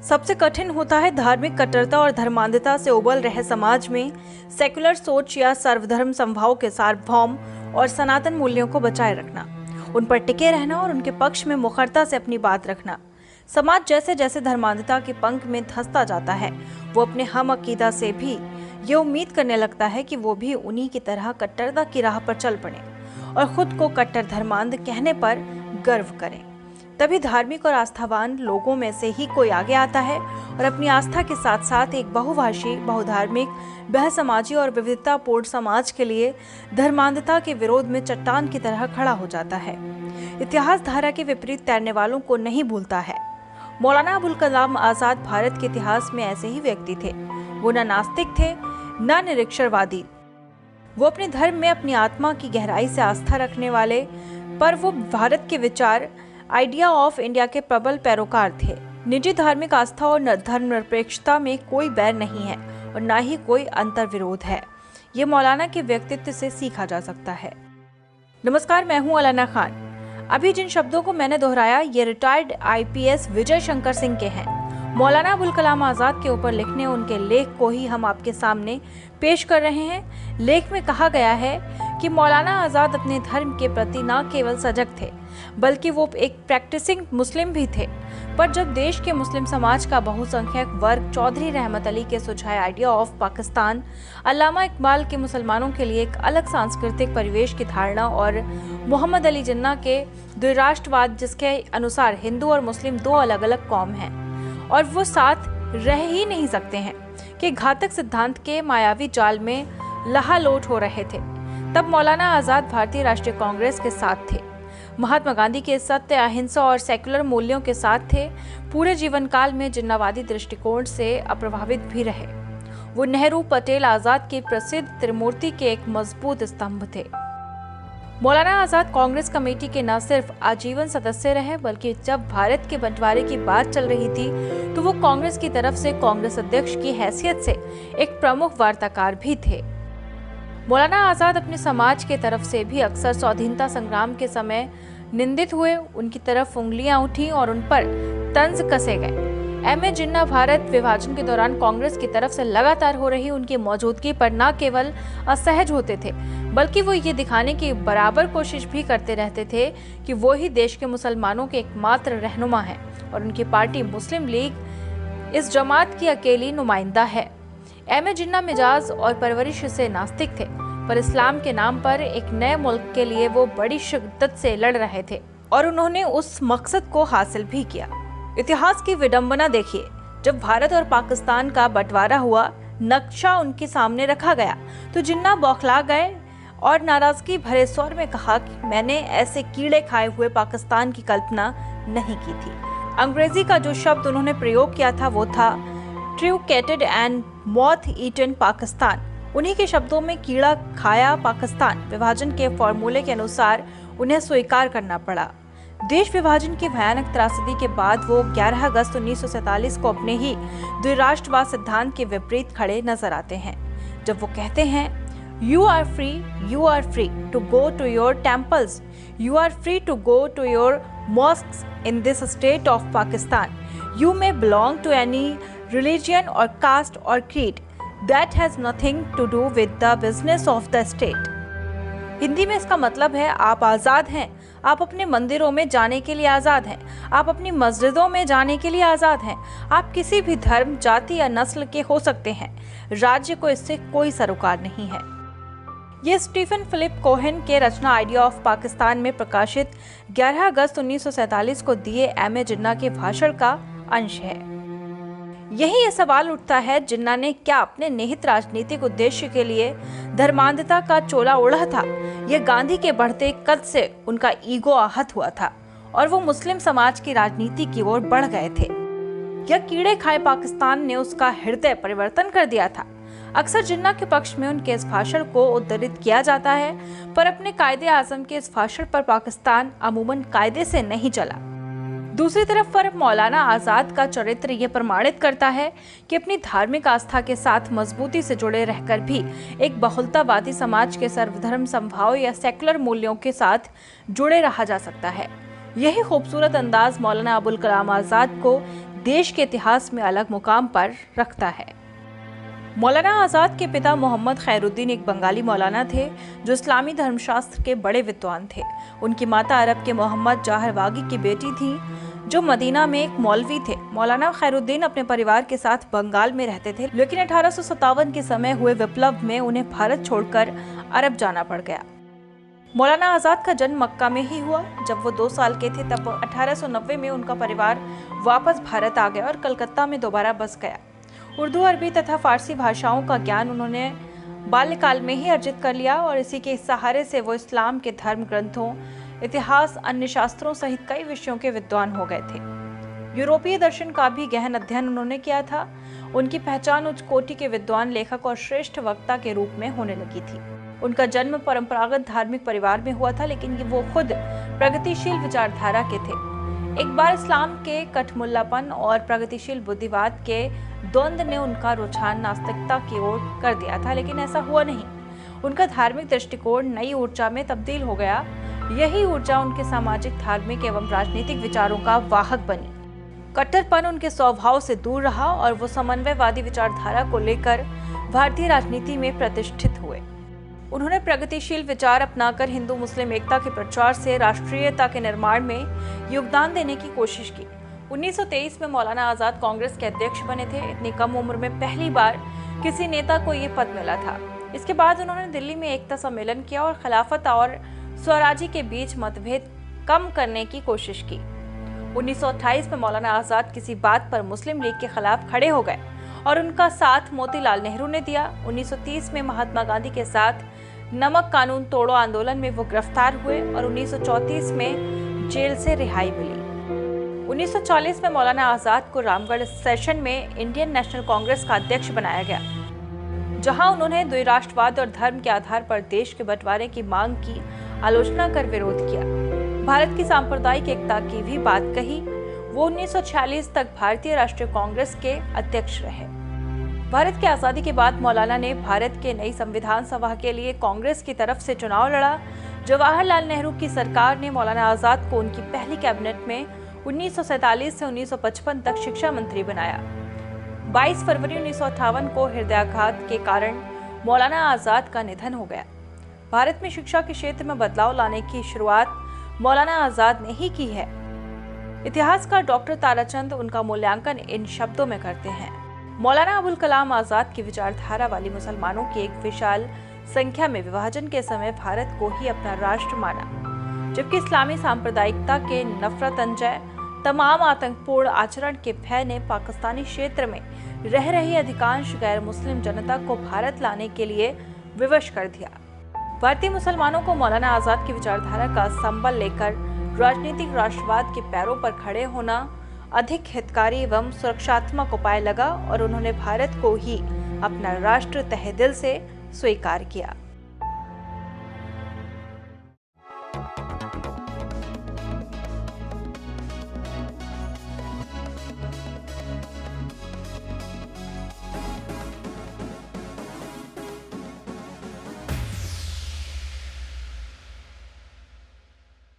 सबसे कठिन होता है धार्मिक कट्टरता और धर्मांधता से उबल रहे समाज में सेकुलर सोच या सर्वधर्म समभाव के सार्वभौम और सनातन मूल्यों को बचाए रखना, उन पर टिके रहना और उनके पक्ष में मुखरता से अपनी बात रखना। समाज जैसे जैसे धर्मांधता के पंख में धंसता जाता है, वो अपने हम अकीदा से भी ये उम्मीद करने लगता है कि वो भी उन्हीं की तरह कट्टरता की राह पर चल पड़े और खुद को कट्टर धर्मांध कहने पर गर्व करें। तभी धार्मिक और आस्थावान लोगों में से ही कोई आगे आता है और अपनी आस्था के साथ साथ एक बहुभाषी, बहुधार्मिक, बहुसमाजी और विविधतापूर्ण समाज के लिए धर्मांधता के विरोध में चट्टान की तरह खड़ा हो जाता है। इतिहास धारा के विपरीत तैरने वालों को नहीं भूलता है। मौलाना अबुल कलाम आजाद भारत के इतिहास में ऐसे ही व्यक्ति थे। वो न नास्तिक थे, न निरीक्षरवादी। वो अपने धर्म में अपनी आत्मा की गहराई से आस्था रखने वाले, पर वो भारत के विचार आइडिया ऑफ इंडिया के प्रबल पैरोकार थे। निजी धार्मिक आस्था और धर्मनिरपेक्षता में कोई बैर नहीं है और न ही कोई अंतर विरोध है। ये मौलाना के व्यक्तित्व से सीखा जा सकता है। नमस्कार, मैं हूँ अलाना खान। अभी जिन शब्दों को मैंने दोहराया ये रिटायर्ड IPS विजय शंकर सिंह के हैं। मौलाना अबुल कलाम आजाद के ऊपर लिखने उनके लेख को ही हम आपके सामने पेश कर रहे हैं। लेख में कहा गया है कि मौलाना आजाद अपने धर्म के प्रति न केवल सजग थे बल्कि वो एक प्रैक्टिसिंग मुस्लिम भी थे। पर जब देश के मुस्लिम समाज का बहुसंख्यक वर्ग चौधरी रहमत अली के सुझाए आइडिया ऑफ पाकिस्तान, अल्लामा इकबाल के मुसलमानों के लिए एक अलग सांस्कृतिक परिवेश की धारणा और मोहम्मद अली जिन्ना के द्विराष्ट्रवाद, जिसके अनुसार हिंदू और मुस्लिम दो अलग अलग कौम हैं और वो साथ रह ही नहीं सकते हैं, कि घातक सिद्धांत के मायावी जाल में लहालोट हो रहे थे, तब मौलाना आजाद भारतीय राष्ट्रीय कांग्रेस के साथ थे। महात्मा गांधी के सत्य, अहिंसा और सेकुलर मूल्यों के साथ थे। पूरे जीवन काल में जिन्नावादी दृष्टिकोण से अप्रभावित भी रहे। वो नेहरू, पटेल, आजाद की प्रसिद्ध त्रिमूर्ति के एक मजबूत स्तंभ थे। मौलाना आजाद कांग्रेस कमेटी के न सिर्फ आजीवन सदस्य रहे बल्कि जब भारत के बंटवारे की बात चल रही थी तो वो कांग्रेस की तरफ से कांग्रेस अध्यक्ष की हैसियत से एक प्रमुख वार्ताकार भी थे। मौलाना आजाद अपने समाज के तरफ से भी अक्सर स्वाधीनता संग्राम के समय निंदित हुए। उनकी तरफ उंगलियां उठी और उन पर तंज कसे गए। M.A. जिन्ना भारत विभाजन के दौरान कांग्रेस की तरफ से लगातार हो रही उनकी मौजूदगी पर न केवल असहज होते थे बल्कि वो ये दिखाने की बराबर कोशिश भी करते रहते थे कि वो ही देश के मुसलमानों के एकमात्र रहनुमा हैं और उनकी पार्टी मुस्लिम लीग इस जमात की अकेली नुमाइंदा है। M.A. जिन्ना मिजाज और परवरिश से नास्तिक थे, पर इस्लाम के नाम पर एक नए मुल्क के लिए वो बड़ी शिद्दत से लड़ रहे थे और उन्होंने उस मकसद को हासिल भी किया। इतिहास की विडंबना देखिए, जब भारत और पाकिस्तान का बंटवारा हुआ, नक्शा उनके सामने रखा गया तो जिन्ना बौखला गए और नाराजगी भरे स्वर में कहा कि मैंने ऐसे कीड़े खाए हुए पाकिस्तान की कल्पना नहीं की थी। अंग्रेजी का जो शब्द उन्होंने प्रयोग किया था वो था ट्रूकेटेड एंड मॉथ ईटन पाकिस्तान। उन्हीं के शब्दों में कीड़ा खाया पाकिस्तान विभाजन के फॉर्मूले के अनुसार उन्हें स्वीकार करना पड़ा। देश विभाजन की भयानक त्रासदी के बाद वो 11 अगस्त 1947 को अपने ही द्विराष्ट्रवाद सिद्धांत के विपरीत खड़े नजर आते हैं, जब वो कहते हैं You are free to go to your temples. You are free to go to your mosques in this state of Pakistan. You may belong to any religion or caste or creed. That has nothing to do with the business of the state. Hindi में इसका मतलब है आप आज़ाद हैं, आप अपने मंदिरों में जाने के लिए आज़ाद हैं, आप अपनी मस्जिदों में जाने के लिए आज़ाद हैं, आप किसी भी धर्म, जाति या नस्ल के हो सकते हैं, राज्य को इससे कोई सरोकार नहीं है। ये स्टीफन फिलिप कोहेन के रचना आइडिया ऑफ पाकिस्तान में प्रकाशित 11 अगस्त 1947 को दिए M.A. जिन्ना के भाषण का अंश है। यही ये सवाल उठता है, जिन्ना ने क्या अपने निहित राजनीतिक उद्देश्य के लिए धर्मांधता का चोला ओढ़ा था? यह गांधी के बढ़ते कद से उनका ईगो आहत हुआ था और वो मुस्लिम समाज की राजनीति की ओर बढ़ गए थे। यह कीड़े खाए पाकिस्तान ने उसका हृदय परिवर्तन कर दिया था। अक्सर जिन्ना के पक्ष में उनके इस भाषण को उद्धृत किया जाता है, पर अपने कायदे आजम के इस भाषण पर पाकिस्तान अमूमन कायदे से नहीं चला। दूसरी तरफ पर मौलाना आजाद का चरित्र ये प्रमाणित करता है कि अपनी धार्मिक आस्था के साथ मजबूती से जुड़े रहकर भी एक बहुलतावादी समाज के सर्वधर्म समभाव या सेकुलर मूल्यों के साथ जुड़े रहा जा सकता है। यही खूबसूरत अंदाज मौलाना अबुल कलाम आजाद को देश के इतिहास में अलग मुकाम पर रखता है। मौलाना आज़ाद के पिता मोहम्मद खैरुद्दीन एक बंगाली मौलाना थे जो इस्लामी धर्मशास्त्र के बड़े विद्वान थे। उनकी माता अरब के मोहम्मद जाहरवागी की बेटी थी जो मदीना में एक मौलवी थे। मौलाना खैरुद्दीन अपने परिवार के साथ बंगाल में रहते थे, लेकिन 1857 के समय हुए विप्लव में उन्हें भारत छोड़कर अरब जाना पड़ गया। मौलाना आज़ाद का जन्म मक्का में ही हुआ। जब वो 2 साल के थे तब 1890 में उनका परिवार वापस भारत आ गया और कलकत्ता में दोबारा बस गया। उर्दू, अरबी तथा फारसी भाषाओं का ज्ञान उन्होंने बाल्यकाल में ही अर्जित कर लिया और इसी के सहारे से वो इस्लाम के धर्म ग्रंथों, इतिहास, अन्य शास्त्रों सहित कई विषयों के विद्वान हो गए थे। यूरोपीय दर्शन का भी गहन अध्ययन उन्होंने किया था। उनकी पहचान उच्च कोटि के विद्वान, लेखक और श्रेष्ठ वक्ता के रूप में होने लगी थी। उनका जन्म परंपरागत धार्मिक परिवार में हुआ था, लेकिन वो खुद प्रगतिशील विचारधारा के थे। एक बार इस्लाम के कठमुल्लापन और प्रगतिशील बुद्धिवाद के द्वंद्व ने उनका रुझान नास्तिकता की ओर कर दिया था, लेकिन ऐसा हुआ नहीं। उनका धार्मिक दृष्टिकोण नई ऊर्जा में तब्दील हो गया। यही ऊर्जा उनके सामाजिक, धार्मिक एवं राजनीतिक विचारों का वाहक बनी। कट्टरपन उनके स्वभाव से दूर रहा और वो समन्वयवादी विचारधारा को लेकर भारतीय राजनीति में प्रतिष्ठित हुए। उन्होंने प्रगतिशील विचार अपनाकर हिंदू मुस्लिम एकता के प्रचार से राष्ट्रीयता के निर्माण में योगदान देने की कोशिश की। 1923 में मौलाना आज़ाद कांग्रेस के अध्यक्ष बने थे। इतनी कम उम्र में पहली बार किसी नेता को ये पद मिला था। इसके बाद उन्होंने दिल्ली में एकता सम्मेलन किया और खिलाफत और स्वराजी के बीच मतभेद कम करने की कोशिश की। 1928 में मौलाना आज़ाद किसी बात पर मुस्लिम लीग के खिलाफ खड़े हो गए और उनका साथ मोतीलाल नेहरू ने दिया। 1930 में महात्मा गांधी के साथ नमक कानून तोड़ो आंदोलन में वो गिरफ्तार हुए और 1934 में जेल से रिहाई मिली। 1940 में मौलाना आज़ाद को रामगढ़ सेशन में इंडियन नेशनल कांग्रेस का अध्यक्ष बनाया गया, जहां उन्होंने द्विराष्ट्रवाद और धर्म के आधार पर देश के बंटवारे की मांग की आलोचना कर विरोध किया। भारत की सांप्रदायिक एकता की भी बात कही। वो 1946 तक भारतीय राष्ट्रीय कांग्रेस के अध्यक्ष रहे। भारत की आज़ादी के बाद मौलाना ने भारत के नई संविधान सभा के लिए कांग्रेस की तरफ से चुनाव लड़ा। जवाहरलाल नेहरू की सरकार ने मौलाना आज़ाद को उनकी पहली कैबिनेट में 1947 से 1955 तक शिक्षा मंत्री बनाया। 22 फरवरी 1958 को हृदयाघात के कारण मौलाना आज़ाद का निधन हो गया। भारत में शिक्षा के क्षेत्र में बदलाव लाने की शुरुआत मौलाना आज़ाद ने ही की है। इतिहासकार डॉक्टर ताराचंद उनका मूल्यांकन इन शब्दों में करते हैं: मौलाना अबुल कलाम आज़ाद की विचारधारा वाली मुसलमानों की एक विशाल संख्या में विभाजन के समय भारत को ही अपना राष्ट्र माना, जबकि इस्लामी सांप्रदायिकता के नफरतंजय तमाम आतंकपूर्ण आचरण के भय ने पाकिस्तानी क्षेत्र में रह रही अधिकांश गैर मुस्लिम जनता को भारत लाने के लिए विवश कर दिया। भारतीय मुसलमानों को मौलाना आज़ाद की विचारधारा का संबल लेकर राजनीतिक राष्ट्रवाद के पैरों पर खड़े होना अधिक हितकारी एवं सुरक्षात्मक उपाय लगा और उन्होंने भारत को ही अपना राष्ट्र तहे दिल से स्वीकार किया।